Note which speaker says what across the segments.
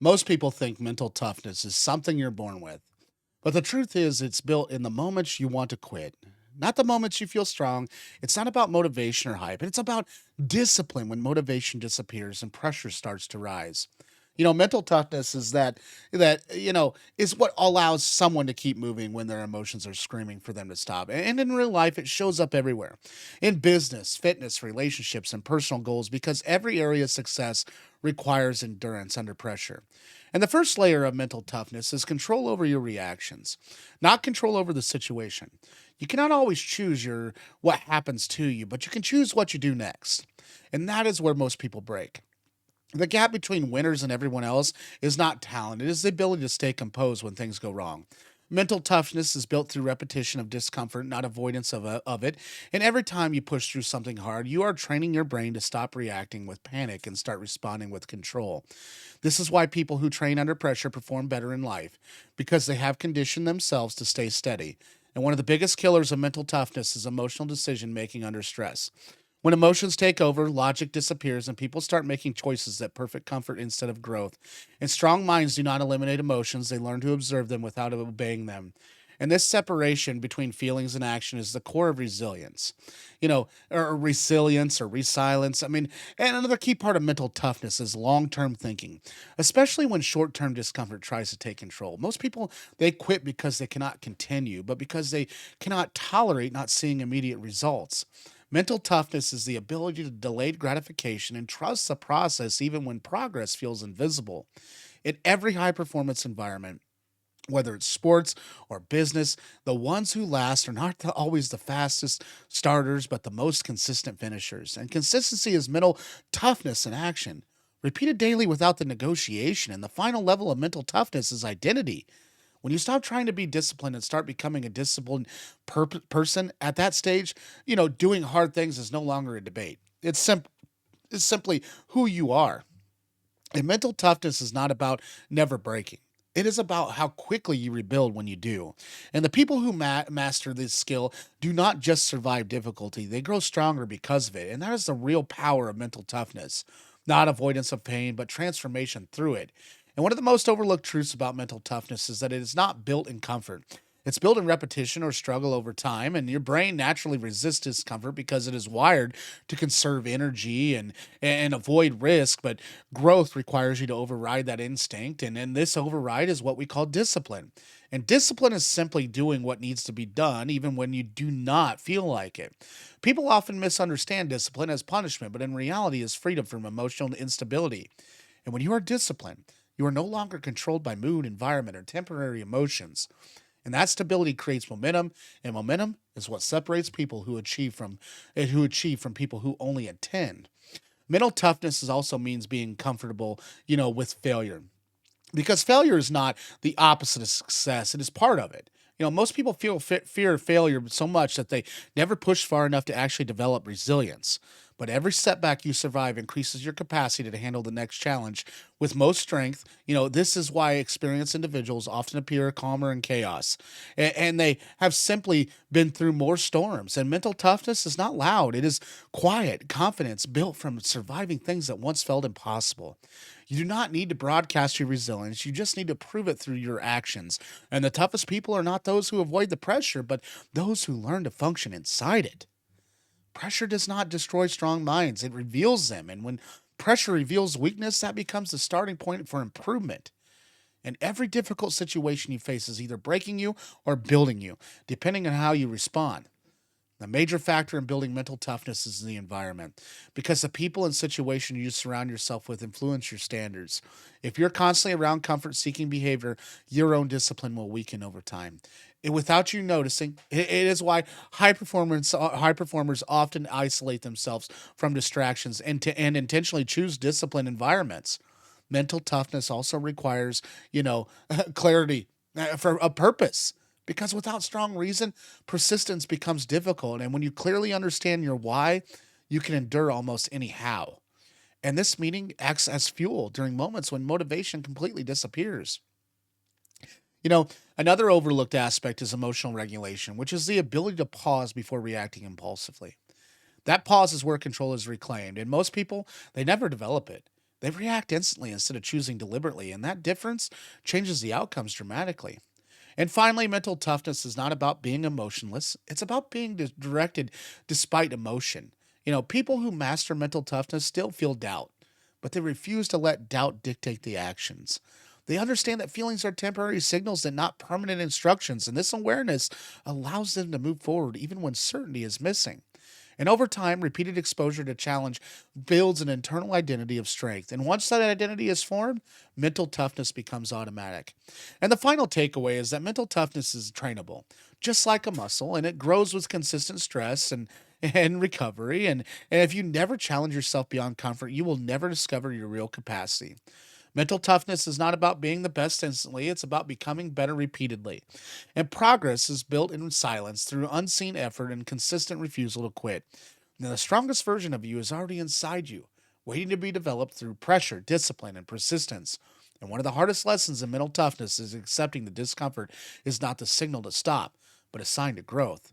Speaker 1: Most people think mental toughness is something you're born with, but the truth is, it's built in the moments you want to quit, not the moments you feel strong. It's not about motivation or hype, it's about discipline when motivation disappears and pressure starts to rise. Mental toughness is is what allows someone to keep moving when their emotions are screaming for them to stop. And in real life, it shows up everywhere in business, fitness, relationships, and personal goals because every area of success requires endurance under pressure. And the first layer of mental toughness is control over your reactions, not control over the situation. You cannot always choose your what happens to you, but you can choose what you do next. And that is where most people break. The gap between winners and everyone else is not talent, it is the ability to stay composed when things go wrong. Mental toughness is built through repetition of discomfort, not avoidance of it. And every time you push through something hard, you are training your brain to stop reacting with panic and start responding with control. This is why people who train under pressure perform better in life, because they have conditioned themselves to stay steady. And one of the biggest killers of mental toughness is emotional decision making under stress. When emotions take over, logic disappears and people start making choices that perfect comfort instead of growth. And strong minds do not eliminate emotions, they learn to observe them without obeying them. And this separation between feelings and action is the core of resilience. Or resilience or resilience. And another key part of mental toughness is long term thinking, especially when short term discomfort tries to take control. Most people, they quit because they cannot continue, but because they cannot tolerate not seeing immediate results. Mental toughness is the ability to delay gratification and trust the process even when progress feels invisible. In every high performance environment, whether it's sports or business, the ones who last are not always the fastest starters, but the most consistent finishers. And consistency is mental toughness in action. Repeated daily without the negotiation. And the final level of mental toughness is identity. When you stop trying to be disciplined and start becoming a disciplined person at that stage, doing hard things is no longer a debate. It's simply who you are. And mental toughness is not about never breaking. It is about how quickly you rebuild when you do. And the people who master this skill do not just survive difficulty, they grow stronger because of it. And that is the real power of mental toughness. Not avoidance of pain, but transformation through it. And one of the most overlooked truths about mental toughness is that it is not built in comfort. It's built in repetition or struggle over time, and your brain naturally resists discomfort because it is wired to conserve energy and avoid risk. But growth requires you to override that instinct, and this override is what we call discipline. And discipline is simply doing what needs to be done, even when you do not feel like it. People often misunderstand discipline as punishment, but in reality, is freedom from emotional instability. And when you are disciplined, you are no longer controlled by mood, environment, or temporary emotions. And that stability creates momentum, and momentum is what separates people who achieve from people who only attend. Mental toughness is also means being comfortable, with failure, because failure is not the opposite of success, it is part of it. Most people feel fear of failure so much that they never push far enough to actually develop resilience. But every setback you survive increases your capacity to handle the next challenge with most strength. This is why experienced individuals often appear calmer in chaos. And they have simply been through more storms. And mental toughness is not loud, it is quiet confidence built from surviving things that once felt impossible. You do not need to broadcast your resilience. You just need to prove it through your actions. And the toughest people are not those who avoid the pressure, but those who learn to function inside it. Pressure does not destroy strong minds, it reveals them. And when pressure reveals weakness, that becomes the starting point for improvement. And every difficult situation you face is either breaking you or building you, depending on how you respond. The major factor in building mental toughness is the environment, because the people and situation you surround yourself with influence your standards. If you're constantly around comfort seeking behavior, your own discipline will weaken over time. And without you noticing, it is why high performers often isolate themselves from distractions and intentionally choose disciplined environments. Mental toughness also requires, clarity for a purpose. Because without strong reason, persistence becomes difficult. And when you clearly understand your why, you can endure almost any how. And this meaning acts as fuel during moments when motivation completely disappears. You know, Another overlooked aspect is emotional regulation, which is the ability to pause before reacting impulsively. That pause is where control is reclaimed, and most people, they never develop it. They react instantly instead of choosing deliberately, and that difference changes the outcomes dramatically. And finally, mental toughness is not about being emotionless, it's about being directed despite emotion. People who master mental toughness still feel doubt, but they refuse to let doubt dictate the actions. They understand that feelings are temporary signals and not permanent instructions, and this awareness allows them to move forward even when certainty is missing. And over time, repeated exposure to challenge builds an internal identity of strength. And once that identity is formed, mental toughness becomes automatic. And the final takeaway is that mental toughness is trainable, just like a muscle, and it grows with consistent stress and recovery. And if you never challenge yourself beyond comfort, you will never discover your real capacity. Mental toughness is not about being the best instantly, it's about becoming better repeatedly. And progress is built in silence through unseen effort and consistent refusal to quit. Now, the strongest version of you is already inside you, waiting to be developed through pressure, discipline, and persistence. And one of the hardest lessons in mental toughness is accepting the discomfort is not the signal to stop, but a sign to growth.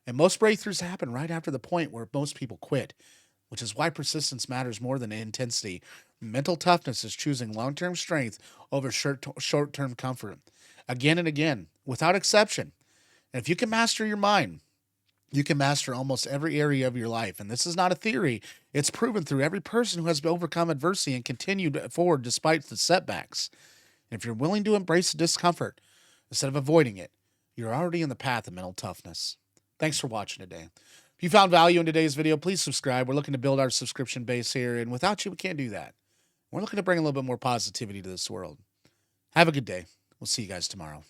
Speaker 1: And most breakthroughs happen right after the point where most people quit, which is why persistence matters more than intensity. Mental toughness is choosing long term strength over short term comfort again and again, without exception. And if you can master your mind, you can master almost every area of your life. And this is not a theory, it's proven through every person who has overcome adversity and continued forward despite the setbacks. And if you're willing to embrace the discomfort instead of avoiding it, you're already in the path of mental toughness. Thanks for watching today. If you found value in today's video, please subscribe. We're looking to build our subscription base here, and without you, we can't do that. We're looking to bring a little bit more positivity to this world. Have a good day. We'll see you guys tomorrow.